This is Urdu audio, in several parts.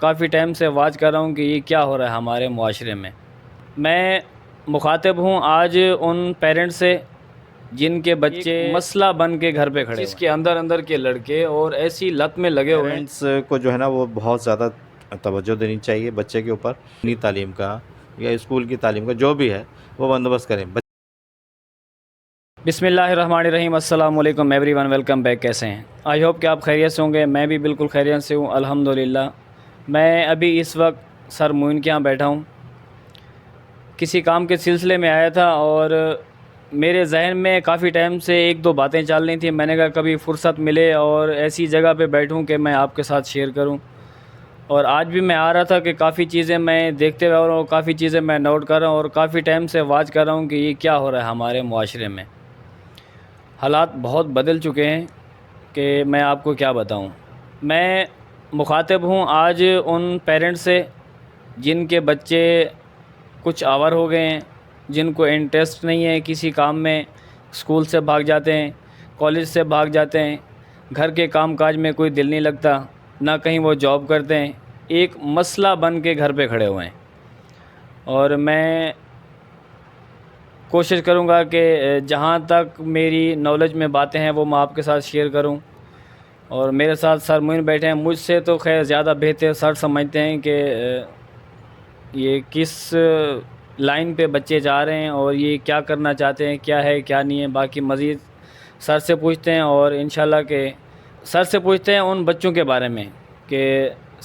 کافی ٹائم سے واچ کر رہا ہوں کہ یہ کیا ہو رہا ہے ہمارے معاشرے میں۔ میں مخاطب ہوں آج ان پیرنٹس سے جن کے بچے مسئلہ بن کے گھر پہ کھڑے جس کے اندر کے لڑکے اور ایسی لت میں لگے ہوئے ہیں۔ پیرنٹس کو جو ہے نا وہ بہت زیادہ توجہ دینی چاہیے بچے کے اوپر، اپنی تعلیم کا یا اسکول کی تعلیم کا جو بھی ہے وہ بندوبست کریں۔ بسم اللہ الرحمن الرحیم۔ السلام علیکم ایوری ون، ویلکم بیک۔ کیسے ہیں؟ آئی ہوپ کہ آپ خیریت سے ہوں گے۔ میں بھی بالکل خیریت سے ہوں الحمدللہ۔ میں ابھی اس وقت سر معین کے یہاں بیٹھا ہوں، کسی کام کے سلسلے میں آیا تھا اور میرے ذہن میں کافی ٹائم سے ایک دو باتیں چل رہی تھیں۔ میں نے کہا کبھی فرصت ملے اور ایسی جگہ پہ بیٹھوں کہ میں آپ کے ساتھ شیئر کروں، اور آج بھی میں آ رہا تھا کہ کافی چیزیں میں دیکھتے ہوئے آ رہا ہوں، کافی چیزیں میں نوٹ کر رہا ہوں اور کافی ٹائم سے واچ کر رہا ہوں کہ یہ کیا ہو رہا ہے ہمارے معاشرے میں۔ حالات بہت بدل چکے ہیں کہ میں آپ کو کیا بتاؤں۔ میں مخاطب ہوں آج ان پیرنٹس سے جن کے بچے کچھ آور ہو گئے ہیں، جن کو انٹرسٹ نہیں ہے کسی کام میں، اسکول سے بھاگ جاتے ہیں، کالج سے بھاگ جاتے ہیں، گھر کے کام کاج میں کوئی دل نہیں لگتا، نہ کہیں وہ جاب کرتے ہیں، ایک مسئلہ بن کے گھر پہ کھڑے ہوئے ہیں۔ اور میں کوشش کروں گا کہ جہاں تک میری نالج میں باتیں ہیں وہ میں آپ کے ساتھ شیئر کروں۔ اور میرے ساتھ سر معین بیٹھے ہیں، مجھ سے تو خیر زیادہ بہتر سر سمجھتے ہیں کہ یہ کس لائن پہ بچے جا رہے ہیں اور یہ کیا کرنا چاہتے ہیں، کیا ہے کیا نہیں ہے۔ باقی مزید سر سے پوچھتے ہیں اور انشاءاللہ کہ سر سے پوچھتے ہیں ان بچوں کے بارے میں کہ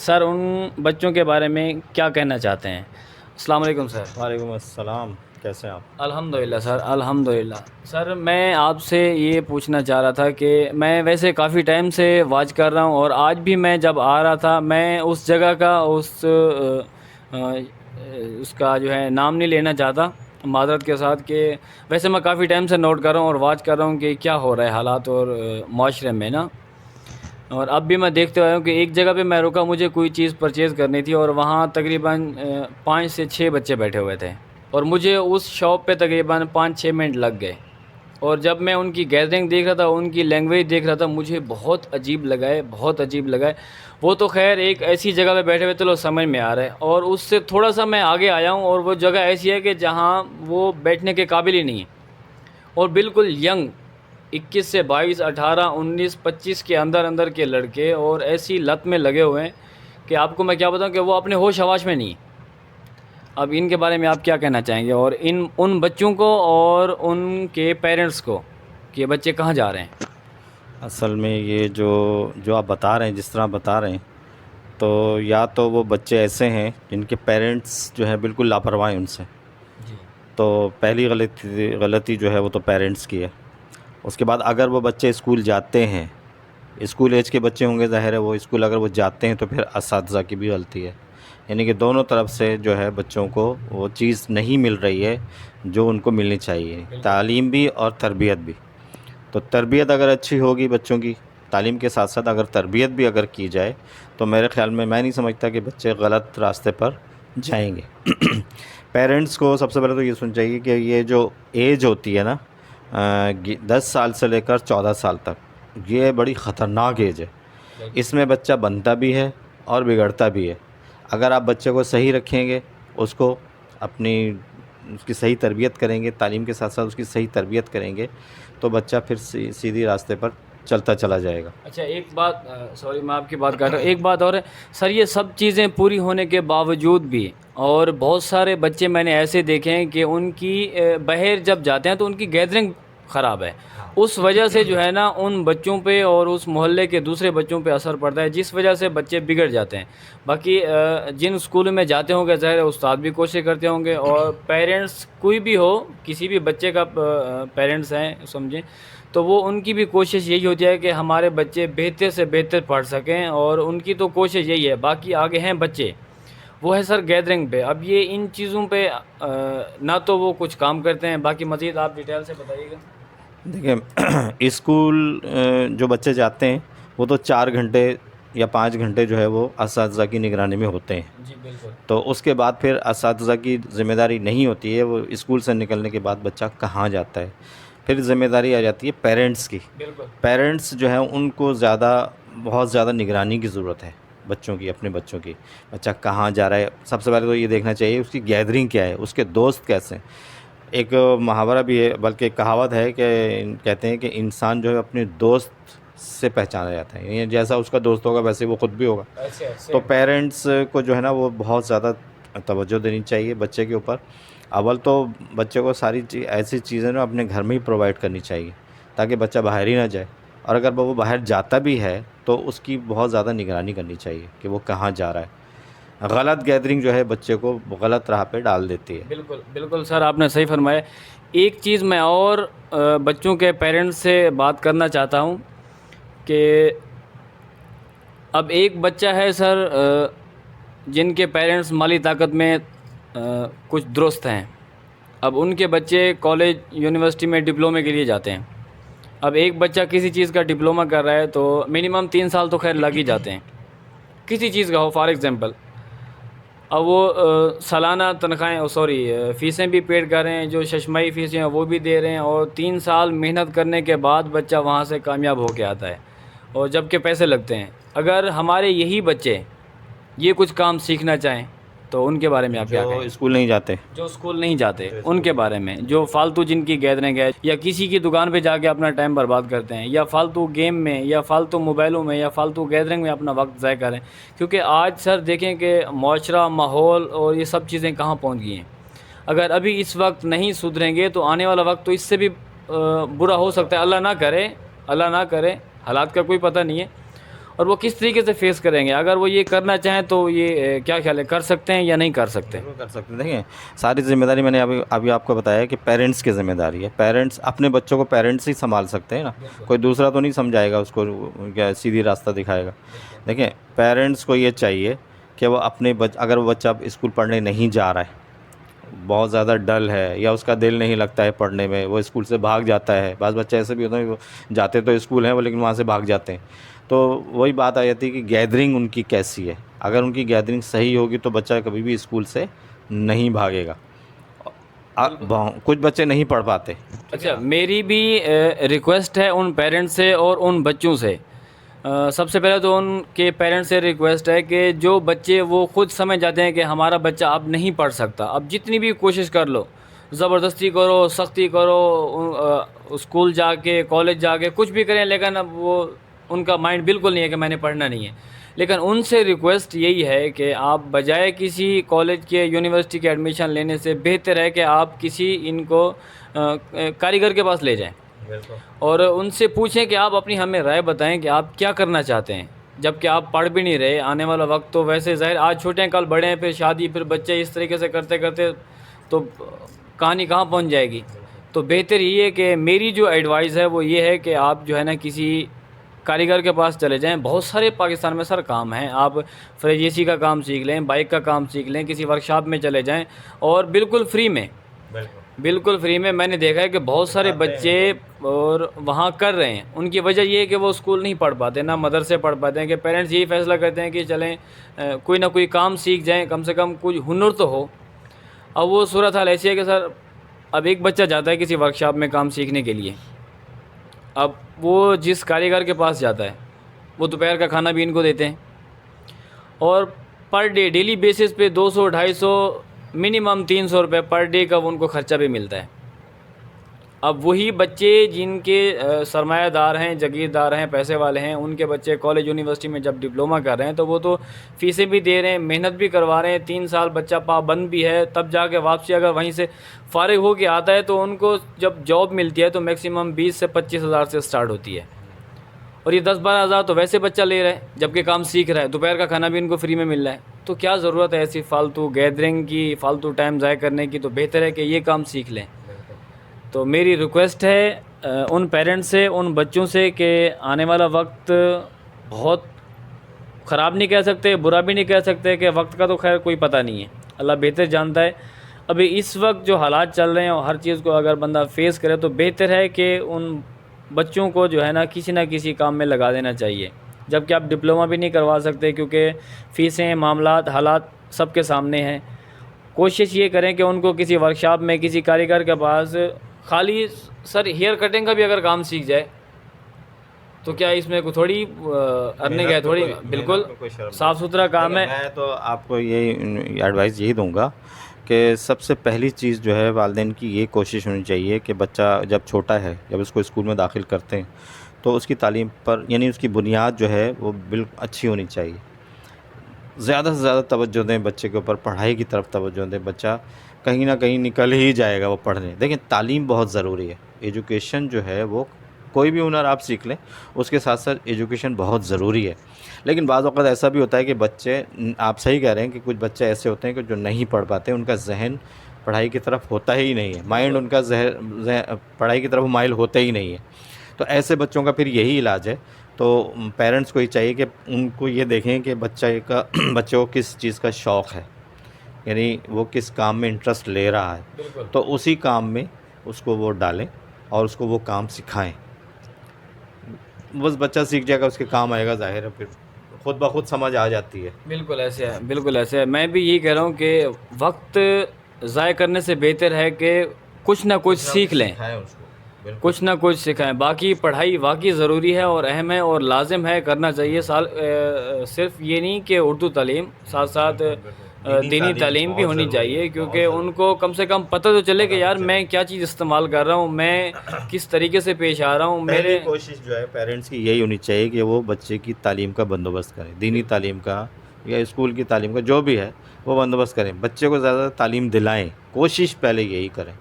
سر ان بچوں کے بارے میں کیا کہنا چاہتے ہیں۔ السلام علیکم سر۔ وعلیکم السلام، کیسے ہیں آپ؟ الحمدللہ سر، الحمدللہ۔ سر میں آپ سے یہ پوچھنا چاہ رہا تھا کہ میں ویسے کافی ٹائم سے واچ کر رہا ہوں اور آج بھی میں جب آ رہا تھا میں اس جگہ کا اس کا جو ہے نام نہیں لینا چاہتا معذرت کے ساتھ، کہ ویسے میں کافی ٹائم سے نوٹ کر رہا ہوں اور واچ کر رہا ہوں کہ کیا ہو رہا ہے حالات اور معاشرے میں نا۔ اور اب بھی میں دیکھتے آیا ہوں کہ ایک جگہ پہ میں رکا، مجھے کوئی چیز پرچیز کرنی تھی اور وہاں تقریباً 5 سے 6 بچے بیٹھے ہوئے تھے اور مجھے اس شاپ پہ تقریباً 5-6 منٹ لگ گئے۔ اور جب میں ان کی گیدرنگ دیکھ رہا تھا، ان کی لینگویج دیکھ رہا تھا، مجھے بہت عجیب لگا ہے، بہت عجیب لگا ہے۔ وہ تو خیر ایک ایسی جگہ پہ بیٹھے ہوئے چلو سمجھ میں آ رہا ہے، اور اس سے تھوڑا سا میں آگے آیا ہوں اور وہ جگہ ایسی ہے کہ جہاں وہ بیٹھنے کے قابل ہی نہیں ہے، اور بالکل ینگ 21 سے 22 18 19 25 کے اندر کے لڑکے اور ایسی لت میں لگے ہوئے ہیں کہ آپ کو میں کیا بتاؤں کہ وہ اپنے ہوش حواس میں نہیں ہیں۔ اب ان کے بارے میں آپ کیا کہنا چاہیں گے، اور ان بچوں کو اور ان کے پیرنٹس کو کہ یہ بچے کہاں جا رہے ہیں؟ اصل میں یہ جو آپ بتا رہے ہیں، جس طرح بتا رہے ہیں، تو یا تو وہ بچے ایسے ہیں جن کے پیرنٹس جو ہے بالکل لاپرواہ ہیں ان سے، جی تو پہلی غلطی جو ہے وہ تو پیرنٹس کی ہے۔ اس کے بعد اگر وہ بچے اسکول جاتے ہیں، اسکول ایج کے بچے ہوں گے، ظاہر ہے وہ اسکول اگر وہ جاتے ہیں تو پھر اساتذہ کی بھی غلطی ہے، یعنی کہ دونوں طرف سے جو ہے بچوں کو وہ چیز نہیں مل رہی ہے جو ان کو ملنی چاہیے، تعلیم بھی اور تربیت بھی۔ تو تربیت اگر اچھی ہوگی بچوں کی، تعلیم کے ساتھ ساتھ اگر تربیت بھی اگر کی جائے تو میرے خیال میں نہیں سمجھتا کہ بچے غلط راستے پر جائیں گے۔ پیرنٹس کو سب سے پہلے تو یہ سننا چاہیے کہ یہ جو ایج ہوتی ہے نا 10 سال سے لے کر 14 سال تک، یہ بڑی خطرناک ایج ہے۔ اس میں بچہ بنتا بھی ہے اور بگڑتا بھی ہے۔ اگر آپ بچے کو صحیح رکھیں گے، اس کی صحیح تربیت کریں گے، تعلیم کے ساتھ ساتھ اس کی صحیح تربیت کریں گے تو بچہ پھر سیدھی راستے پر چلتا چلا جائے گا۔ اچھا ایک بات، سوری میں آپ کی بات کاٹ رہا ہوں، ایک بات اور ہے سر، یہ سب چیزیں پوری ہونے کے باوجود بھی اور بہت سارے بچے میں نے ایسے دیکھے ہیں کہ ان کی باہر جب جاتے ہیں تو ان کی گیدرنگ خراب ہے، اس وجہ سے جو ہے نا ان بچوں پہ اور اس محلے کے دوسرے بچوں پہ اثر پڑتا ہے، جس وجہ سے بچے بگڑ جاتے ہیں۔ باقی جن اسکولوں میں جاتے ہوں گے ظاہر ہے استاد بھی کوشش کرتے ہوں گے، اور پیرنٹس کوئی بھی ہو، کسی بھی بچے کا پیرنٹس ہیں سمجھیں تو وہ ان کی بھی کوشش یہی ہوتی ہے کہ ہمارے بچے بہتر سے بہتر پڑھ سکیں، اور ان کی تو کوشش یہی ہے۔ باقی آگے ہیں بچے، وہ ہے سر گیدرنگ پہ۔ اب یہ ان چیزوں پہ نہ تو وہ کچھ کام کرتے ہیں۔ باقی مزید آپ ڈیٹیل سے بتائیے گا۔ دیکھیں اسکول جو بچے جاتے ہیں وہ تو 4 گھنٹے یا 5 گھنٹے جو ہے وہ اساتذہ کی نگرانی میں ہوتے ہیں، جی بالکل۔ تو اس کے بعد پھر اساتذہ کی ذمہ داری نہیں ہوتی ہے وہ اسکول سے نکلنے کے بعد بچہ کہاں جاتا ہے، پھر ذمہ داری آ جاتی ہے پیرنٹس کی۔ بالکل پیرنٹس جو ہیں ان کو بہت زیادہ نگرانی کی ضرورت ہے، بچوں کی، اپنے بچوں کی، بچہ کہاں جا رہا ہے. سب سے پہلے تو یہ دیکھنا چاہیے اس کی گیدرنگ کیا ہے، اس کے دوست کیسے ہیں. ایک محاورہ بھی ہے، بلکہ ایک کہاوت ہے کہ کہتے ہیں کہ انسان جو ہے اپنے دوست سے پہچانا جاتا ہے، یعنی جیسا اس کا دوست ہوگا ویسے وہ خود بھی ہوگا. تو پیرنٹس کو جو ہے نا وہ بہت زیادہ توجہ دینی چاہیے بچے کے اوپر. اول تو بچے کو ساری ایسی چیزیں نا اپنے گھر میں ہی پرووائڈ کرنی چاہیے تاکہ بچہ باہر ہی نہ جائے. اور اگر وہ باہر جاتا بھی ہے تو اس کی بہت زیادہ نگرانی کرنی چاہیے کہ وہ کہاں جا رہا ہے. غلط گیدرنگ جو ہے بچے کو غلط راہ پہ ڈال دیتی ہے. بالکل بالکل سر، آپ نے صحیح فرمایا. ایک چیز میں اور بچوں کے پیرنٹس سے بات کرنا چاہتا ہوں کہ اب ایک بچہ ہے سر جن کے پیرنٹس مالی طاقت میں کچھ درست ہیں. اب ان کے بچے کالج یونیورسٹی میں ڈپلومے کے لیے جاتے ہیں. اب ایک بچہ کسی چیز کا ڈپلومہ کر رہا ہے تو منیمم 3 سال تو خیر لگ ہی جاتے ہیں، کسی چیز کا ہو. فار ایگزامپل اب وہ سالانہ تنخواہیں فیسیں بھی پیڈ کر رہے ہیں، جو ششمائی فیسیں ہیں وہ بھی دے رہے ہیں، اور 3 سال محنت کرنے کے بعد بچہ وہاں سے کامیاب ہو کے آتا ہے، اور جب کہ پیسے لگتے ہیں. اگر ہمارے یہی بچے یہ کچھ کام سیکھنا چاہیں تو ان کے بارے میں آپ کیا جو کہیں؟ اسکول نہیں جاتے، جو اسکول نہیں جاتے ان کے بارے میں، جو فالتو جن کی گیدرنگ ہے، یا کسی کی دکان پہ جا کے اپنا ٹائم برباد کرتے ہیں، یا فالتو گیم میں، یا فالتو موبائلوں میں، یا فالتو گیدرنگ میں اپنا وقت ضائع کریں. کیونکہ آج سر دیکھیں کہ معاشرہ، ماحول اور یہ سب چیزیں کہاں پہنچ گئی ہیں. اگر ابھی اس وقت نہیں سدھریں گے تو آنے والا وقت تو اس سے بھی برا ہو سکتا ہے. اللہ نہ کرے، حالات کا کوئی پتہ نہیں ہے، اور وہ کس طریقے سے فیس کریں گے. اگر وہ یہ کرنا چاہیں تو یہ کیا خیال ہے، کر سکتے ہیں یا نہیں کر سکتے؟ ضرور کر سکتے ہیں. دیکھیں ساری ذمہ داری میں نے ابھی آپ کو بتایا کہ پیرنٹس کی ذمہ داری ہے. پیرنٹس اپنے بچوں کو پیرنٹس ہی سنبھال سکتے ہیں نا، کوئی دوسرا تو نہیں سمجھائے گا اس کو، کیا سیدھی راستہ دکھائے گا. دیکھیں پیرنٹس کو یہ چاہیے کہ وہ اپنے اگر وہ بچہ اسکول پڑھنے نہیں جا رہا ہے، بہت زیادہ ڈل ہے، یا اس کا دل نہیں لگتا ہے پڑھنے میں، وہ اسکول سے بھاگ جاتا ہے. بعض بچے ایسے بھی ہوتے ہیں وہ جاتے تو اسکول ہیں وہ، لیکن وہاں سے بھاگ جاتے ہیں. تو وہی بات آ جاتی ہے کہ گیدرنگ ان کی کیسی ہے. اگر ان کی گیدرنگ صحیح ہوگی تو بچہ کبھی بھی اسکول سے نہیں بھاگے گا. کچھ بچے نہیں پڑھ پاتے. اچھا، میری بھی ریکویسٹ ہے ان پیرنٹس سے اور ان بچوں سے. سب سے پہلے تو ان کے پیرنٹس سے ریکویسٹ ہے کہ جو بچے وہ خود سمجھ جاتے ہیں کہ ہمارا بچہ اب نہیں پڑھ سکتا، اب جتنی بھی کوشش کر لو، زبردستی کرو، سختی کرو، اسکول جا کے، کالج جا کے کچھ بھی کریں، لیکن اب وہ ان کا مائنڈ بالکل نہیں ہے کہ میں نے پڑھنا نہیں ہے. لیکن ان سے ریکویسٹ یہی ہے کہ آپ بجائے کسی کالج کے، یونیورسٹی کے ایڈمیشن لینے سے بہتر ہے کہ آپ کسی ان کو کاریگر کے پاس لے جائیں اور ان سے پوچھیں کہ آپ اپنی ہمیں رائے بتائیں کہ آپ کیا کرنا چاہتے ہیں. جب کہ آپ پڑھ بھی نہیں رہے، آنے والا وقت تو ویسے ظاہر آج چھوٹے ہیں کل بڑے ہیں، پھر شادی، پھر بچے، اس طریقے سے کرتے کرتے تو کہانی کہاں پہنچ جائے گی. تو بہتر یہ ہے کہ میری جو ایڈوائز ہے وہ یہ ہے کہ آپ جو ہے نا کسی کاریگر کے پاس چلے جائیں. بہت سارے پاکستان میں سر کام ہیں، آپ فریج اے سی کا کام سیکھ لیں، بائک کا کام سیکھ لیں، کسی ورکشاپ میں چلے جائیں، اور بالکل فری میں. میں نے دیکھا ہے کہ بہت سارے بچے اور وہاں کر رہے ہیں. ان کی وجہ یہ ہے کہ وہ اسکول نہیں پڑھ پاتے، نہ مدرسے پڑھ پاتے ہیں، کہ پیرنٹس یہی فیصلہ کرتے ہیں کہ چلیں کوئی نہ کوئی کام سیکھ جائیں، کم سے کم کچھ ہنر تو ہو. اب وہ صورت حال ایسی ہے کہ سر اب ایک بچہ جاتا ہے کسی ورکشاپ میں کام سیکھنے کے لیے، اب وہ جس کاریگر کے پاس جاتا ہے وہ دوپہر کا کھانا بھی ان کو دیتے ہیں، اور پر ڈے ڈیلی بیسس پہ 200 250 منیمم 300 روپے پر ڈے کا ان کو خرچہ بھی ملتا ہے. اب وہی بچے جن کے سرمایہ دار ہیں، جاگیردار ہیں، پیسے والے ہیں، ان کے بچے کالج یونیورسٹی میں جب ڈپلومہ کر رہے ہیں تو وہ تو فیسیں بھی دے رہے ہیں، محنت بھی کروا رہے ہیں، 3 سال بچہ پابند بھی ہے، تب جا کے واپسی اگر وہیں سے فارغ ہو کے آتا ہے تو ان کو جب جاب ملتی ہے تو میکسیمم 20 سے 25 ہزار سے سٹارٹ ہوتی ہے، اور یہ 10-12 ہزار تو ویسے بچہ لے رہا ہے جبکہ کام سیکھ رہا ہے، دوپہر کا کھانا بھی ان کو فری میں مل رہا ہے. تو کیا ضرورت ہے ایسی فالتو گیدرنگ کی، فالتو ٹائم ضائع کرنے کی؟ تو بہتر ہے کہ یہ کام سیکھ لیں. تو میری ریکویسٹ ہے ان پیرنٹس سے، ان بچوں سے، کہ آنے والا وقت بہت خراب نہیں کہہ سکتے، برا بھی نہیں کہہ سکتے، کہ وقت کا تو خیر کوئی پتہ نہیں ہے، اللہ بہتر جانتا ہے. ابھی اس وقت جو حالات چل رہے ہیں اور ہر چیز کو اگر بندہ فیس کرے تو بہتر ہے کہ ان بچوں کو جو ہے نا کسی نہ کسی کام میں لگا دینا چاہیے. جب کہ آپ ڈپلومہ بھی نہیں کروا سکتے کیونکہ فیسیں، معاملات، حالات سب کے سامنے ہیں. کوشش یہ کریں کہ ان کو کسی ورکشاپ میں، کسی کاریگر کے پاس، خالی سر ہیئر کٹنگ کا بھی اگر کام سیکھ جائے تو کیا اس میں کوئی تھوڑی ارننگ ہے؟ تھوڑی بالکل صاف ستھرا کام ہے. میں تو آپ کو یہی ایڈوائس یہی دوں گا کہ سب سے پہلی چیز جو ہے والدین کی یہ کوشش ہونی چاہیے کہ بچہ جب چھوٹا ہے، جب اس کو اسکول میں داخل کرتے ہیں تو اس کی تعلیم پر یعنی اس کی بنیاد جو ہے وہ بالکل اچھی ہونی چاہیے. زیادہ سے زیادہ توجہ دیں بچے کے اوپر، پڑھائی کی طرف توجہ دیں. بچہ کہیں نہ کہیں نکل ہی جائے گا وہ پڑھنے. دیکھیں تعلیم بہت ضروری ہے. ایجوکیشن جو ہے وہ کوئی بھی ہنر آپ سیکھ لیں، اس کے ساتھ ساتھ ایجوکیشن بہت ضروری ہے. لیکن بعض اوقات ایسا بھی ہوتا ہے کہ بچے، آپ صحیح کہہ رہے ہیں کہ کچھ بچے ایسے ہوتے ہیں کہ جو نہیں پڑھ پاتے، ان کا ذہن پڑھائی کی طرف ہوتا ہی نہیں ہے، مائنڈ ان کا پڑھائی کی طرف مائل ہوتا ہی نہیں ہے. تو ایسے بچوں کا پھر یہی علاج ہے. تو پیرنٹس کو یہ چاہیے کہ ان کو یہ دیکھیں کہ بچے کو کس چیز کا شوق ہے، یعنی وہ کس کام میں انٹرسٹ لے رہا ہے، تو اسی کام میں اس کو وہ ڈالیں اور اس کو وہ کام سکھائیں. بس بچہ سیکھ جائے گا، اس کے کام آئے گا، ظاہر ہے پھر خود بخود سمجھ آ جاتی ہے. بالکل ایسے ہے، بالکل ایسے ہے. میں بھی یہی کہہ رہا ہوں کہ وقت ضائع کرنے سے بہتر ہے کہ کچھ نہ کچھ سیکھ لیں، سکھائیں اس کو، بالکل. کچھ نہ کچھ سکھائیں. باقی پڑھائی واقعی ضروری ہے اور اہم ہے اور لازم ہے، کرنا چاہیے. صرف یہ نہیں کہ اردو تعلیم، ساتھ ساتھ دینی تعلیم بھی ہونی چاہیے، کیونکہ ان کو کم سے کم پتہ تو چلے کہ یار میں کیا چیز استعمال کر رہا ہوں، میں کس طریقے سے پیش آ رہا ہوں. پہلی کوشش جو ہے پیرنٹس کی یہی ہونی چاہیے کہ وہ بچے کی تعلیم کا بندوبست کریں، دینی تعلیم کا یا اسکول کی تعلیم کا جو بھی ہے وہ بندوبست کریں. بچے کو زیادہ تعلیم دلائیں، کوشش پہلے یہی کریں.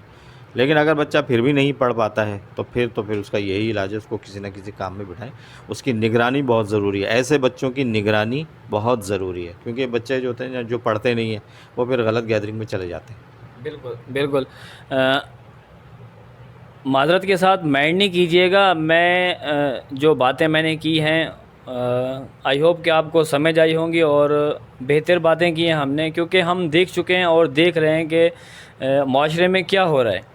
لیکن اگر بچہ پھر بھی نہیں پڑھ پاتا ہے تو پھر اس کا یہی علاج ہے، اس کو کسی نہ کسی کام میں بٹھائیں. اس کی نگرانی بہت ضروری ہے. ایسے بچوں کی نگرانی بہت ضروری ہے، کیونکہ بچے جو ہوتے ہیں جو پڑھتے نہیں ہیں وہ پھر غلط گیدرنگ میں چلے جاتے ہیں. بالکل بالکل. معذرت کے ساتھ مائنڈ نہیں کیجیے گا، میں جو باتیں میں نے کی ہیں آئی ہوپ کہ آپ کو سمجھ آئی ہوں گی، اور بہتر باتیں کی ہیں ہم نے، کیونکہ ہم دیکھ چکے ہیں اور دیکھ رہے ہیں کہ معاشرے میں کیا ہو رہا ہے.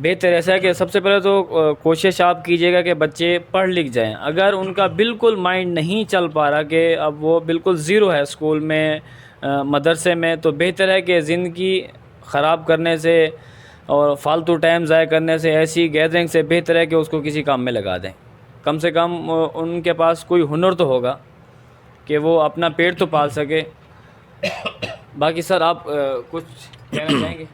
بہتر ایسا ہے کہ سب سے پہلے تو کوشش آپ کیجیے گا کہ بچے پڑھ لکھ جائیں. اگر ان کا بالکل مائنڈ نہیں چل پا رہا کہ اب وہ بالکل زیرو ہے اسکول میں، مدرسے میں، تو بہتر ہے کہ زندگی خراب کرنے سے اور فالتو ٹائم ضائع کرنے سے، ایسی گیدرنگ سے بہتر ہے کہ اس کو کسی کام میں لگا دیں. کم سے کم ان کے پاس کوئی ہنر تو ہوگا کہ وہ اپنا پیٹ تو پال سکے. باقی سر آپ کچھ کہنا چاہیں گے؟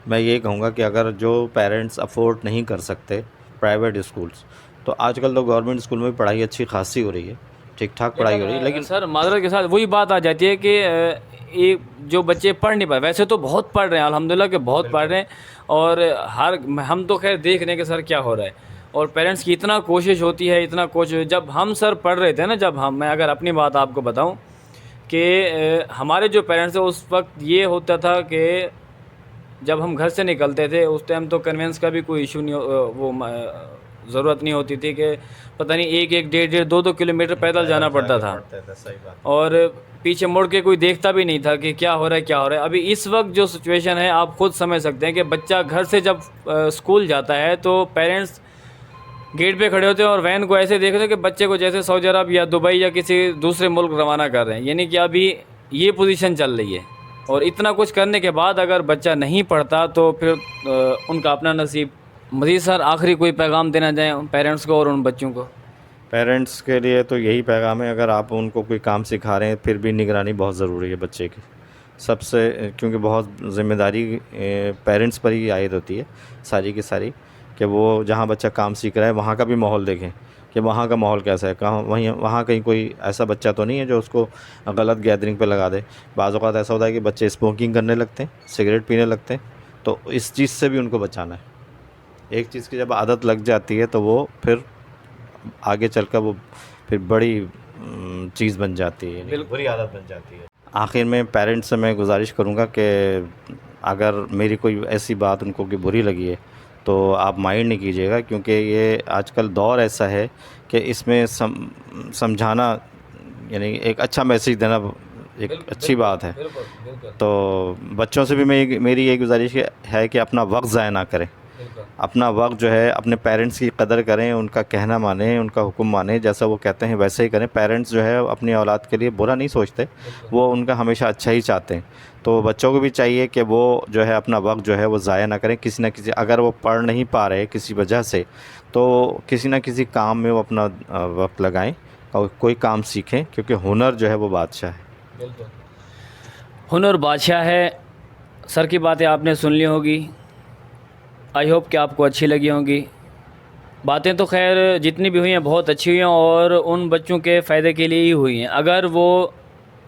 میں یہ کہوں گا کہ اگر جو پیرنٹس افورڈ نہیں کر سکتے پرائیویٹ اسکولس، تو آج کل تو گورنمنٹ اسکول میں بھی پڑھائی اچھی خاصی ہو رہی ہے، ٹھیک ٹھاک پڑھائی ہو رہی ہے. لیکن سر معذرت کے ساتھ وہی بات آ جاتی ہے کہ جو بچے پڑھ نہیں پائے، ویسے تو بہت پڑھ رہے ہیں الحمدللہ کہ بہت پڑھ رہے ہیں، اور ہم تو خیر دیکھ رہے ہیں کہ سر کیا ہو رہا ہے، اور پیرنٹس کی اتنا کوشش ہوتی ہے، اتنا کوشش. جب ہم سر پڑھ رہے تھے نا، میں اگر اپنی بات آپ کو بتاؤں کہ ہمارے جو پیرنٹس ہیں اس وقت یہ ہوتا تھا کہ جب ہم گھر سے نکلتے تھے اس ٹائم تو کنوینس کا بھی کوئی ایشو نہیں، وہ ضرورت نہیں ہوتی تھی کہ پتہ نہیں 1-1 1.5 2 کلومیٹر پیدل جانا پڑتا تھا، اور پیچھے مڑ کے کوئی دیکھتا بھی نہیں تھا کہ کیا ہو رہا ہے کیا ہو رہا ہے. ابھی اس وقت جو سچویشن ہے آپ خود سمجھ سکتے ہیں کہ بچہ گھر سے جب اسکول جاتا ہے تو پیرنٹس گیٹ پہ کھڑے ہوتے ہیں اور وین کو ایسے دیکھ رہے ہیں کہ بچے کو جیسے سعودی عرب یا دبئی یا کسی دوسرے ملک روانہ کر رہے ہیں. یعنی کہ ابھی یہ پوزیشن چل رہی ہے، اور اتنا کچھ کرنے کے بعد اگر بچہ نہیں پڑھتا تو پھر ان کا اپنا نصیب. مزید سر آخری کوئی پیغام دینا چاہیں پیرنٹس کو اور ان بچوں کو؟ پیرنٹس کے لیے تو یہی پیغام ہے، اگر آپ ان کو کوئی کام سکھا رہے ہیں پھر بھی نگرانی بہت ضروری ہے بچے کی سب سے، کیونکہ بہت ذمہ داری پیرنٹس پر ہی عائد ہوتی ہے ساری کی ساری، کہ وہ جہاں بچہ کام سیکھ رہا ہے وہاں کا بھی ماحول دیکھیں کہ وہاں کا ماحول کیسا ہے، وہاں کہیں کوئی ایسا بچہ تو نہیں ہے جو اس کو غلط گیدرنگ پہ لگا دے. بعض اوقات ایسا ہوتا ہے کہ بچے اسموکنگ کرنے لگتے ہیں، سگریٹ پینے لگتے ہیں، تو اس چیز سے بھی ان کو بچانا ہے. ایک چیز کی جب عادت لگ جاتی ہے تو وہ پھر آگے چل کر وہ پھر بڑی چیز بن جاتی ہے، بری عادت بن جاتی ہے. آخر میں پیرنٹس سے میں گزارش کروں گا کہ اگر میری کوئی ایسی بات ان کو کہ بری لگی ہے تو آپ مائنڈ نہیں کیجیے گا، کیونکہ یہ آج کل دور ایسا ہے کہ اس میں سمجھانا یعنی ایک اچھا میسیج دینا ایک اچھی بات ہے. تو بچوں سے بھی میری یہ گزارش ہے کہ اپنا وقت ضائع نہ کریں. اپنا وقت جو ہے اپنے پیرنٹس کی قدر کریں، ان کا کہنا مانیں، ان کا حکم مانیں، جیسا وہ کہتے ہیں ویسے ہی کریں۔ پیرنٹس جو ہے اپنی اولاد کے لیے برا نہیں سوچتے، وہ ان کا ہمیشہ اچھا ہی چاہتے ہیں۔ تو بچوں کو بھی چاہیے کہ وہ جو ہے اپنا وقت جو ہے وہ ضائع نہ کریں، کسی نہ کسی، اگر وہ پڑھ نہیں پا رہے کسی وجہ سے تو کسی نہ کسی کام میں وہ اپنا وقت لگائیں اور کوئی کام سیکھیں، کیونکہ ہنر جو ہے وہ بادشاہ ہے۔ ہنر بادشاہ ہے۔ سر کی باتیں آپ نے سن لی ہوگی، آئی ہوپ کہ آپ کو اچھی لگی ہوں گی۔ باتیں تو خیر جتنی بھی ہوئی ہیں بہت اچھی ہوئی ہیں اور ان بچوں کے فائدے کے لیے ہی ہوئی ہیں اگر وہ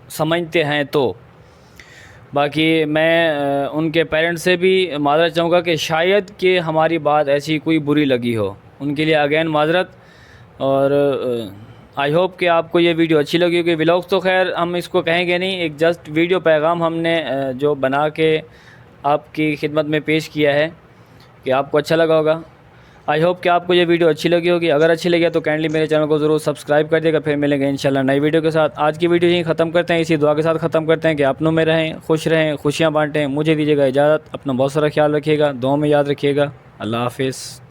سمجھتے ہیں تو۔ باقی میں ان کے پیرنٹس سے بھی معذرت چاہوں گا کہ شاید کہ ہماری بات ایسی کوئی بری لگی ہو، ان کے لیے اگین معذرت۔ اور آئی ہوپ کہ آپ کو یہ ویڈیو اچھی لگی ہوگی۔ ولاگس تو خیر ہم اس کو کہیں گے نہیں، ایک جسٹ ویڈیو پیغام ہم نے جو بنا کے آپ کی خدمت میں پیش کیا ہے کہ آپ کو اچھا لگا ہوگا۔ آئی ہوپ کہ آپ کو یہ ویڈیو اچھی لگی ہوگی۔ اگر اچھی لگی تو کائنڈلی میرے چینل کو ضرور سبسکرائب کر دیے گا۔ پھر ملیں گے انشاءاللہ نئی ویڈیو کے ساتھ۔ آج کی ویڈیو یہیں ختم کرتے ہیں، اسی دعا کے ساتھ ختم کرتے ہیں کہ اپنوں میں رہیں، خوش رہیں، خوشیاں بانٹیں۔ مجھے دیجیے گا اجازت، اپنا بہت سارا خیال رکھیے گا، دعاؤں میں یاد رکھیے گا۔ اللہ حافظ۔